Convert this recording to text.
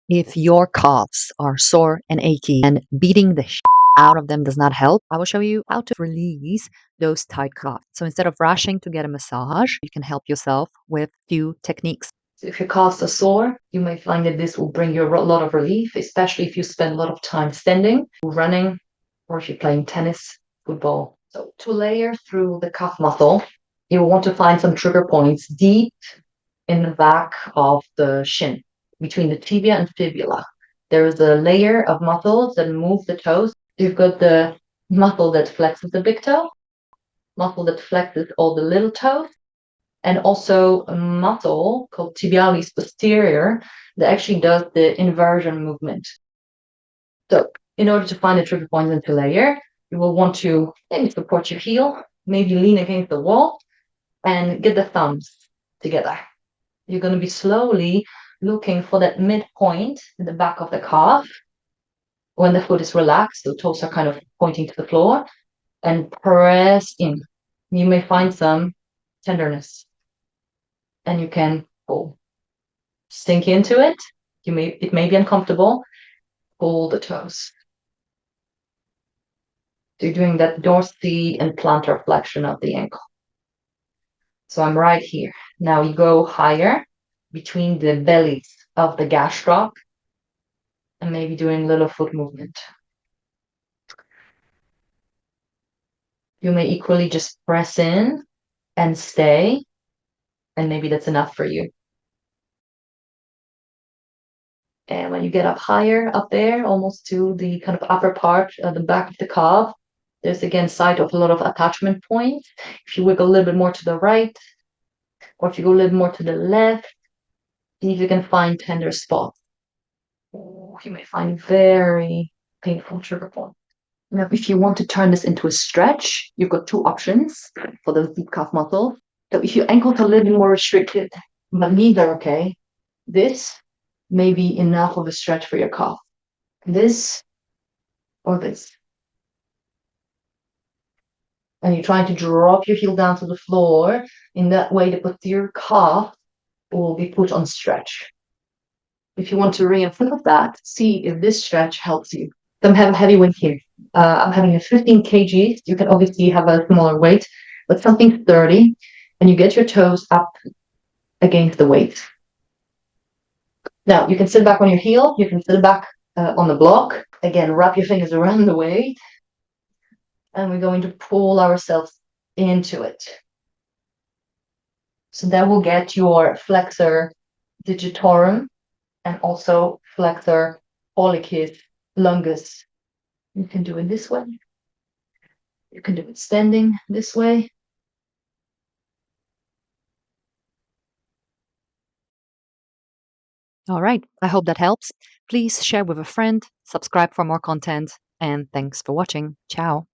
If your calves are sore and achy and beating the out of them does not help, I will show you how to release those tight calves. So instead of rushing to get a massage, you can help yourself with few techniques. So if your calves are sore, you may find that this will bring you a lot of relief, especially if you spend a lot of time standing, running, or if you're playing tennis, football. So to layer through the calf muscle, you will want to find some trigger points deep in the back of the shin, between the tibia and fibula. There is a layer of muscles that move the toes. You've got the muscle that flexes the big toe, muscle that flexes all the little toes, and also a muscle called tibialis posterior that actually does the inversion movement. So in order to find the trigger points and to layer, you will want to maybe support your heel, maybe lean against the wall, and get the thumbs together. You're going to be slowly looking for that midpoint in the back of the calf when the foot is relaxed, the toes are kind of pointing to the floor, and press in. You may find some tenderness, and you can pull. Sink into it. It may be uncomfortable. Pull the toes. So you're doing that dorsal and plantar flexion of the ankle. So I'm right here. Now you go higher between the bellies of the gastroc and maybe doing a little foot movement. You may equally just press in and stay, and maybe that's enough for you. And when you get up higher, up there, almost to the kind of upper part, the back of the calf, there's again site of a lot of attachment points. If you wiggle a little bit more to the right, or if you go a little more to the left, see if you can find tender spots. You may find very painful trigger points. Now, if you want to turn this into a stretch, you've got two options for those deep calf muscles. So if your ankles are a little bit more restricted, but knees are okay, this may be enough of a stretch for your calf. This or this. And you're trying to drop your heel down to the floor. In that way, the posterior calf will be put on stretch. If you want to reinforce that, see if this stretch helps you. So I'm having heavy weight here. I'm having a 15 kgs. You can obviously have a smaller weight, but something sturdy, and you get your toes up against the weight. Now you can sit back on your heel. You can sit back on the block. Again, wrap your fingers around the weight, and we're going to pull ourselves into it. So that will get your flexor digitorum and also flexor pollicis longus. You can do it this way. You can do it standing this way. All right, I hope that helps. Please share with a friend, subscribe for more content, and thanks for watching. Ciao.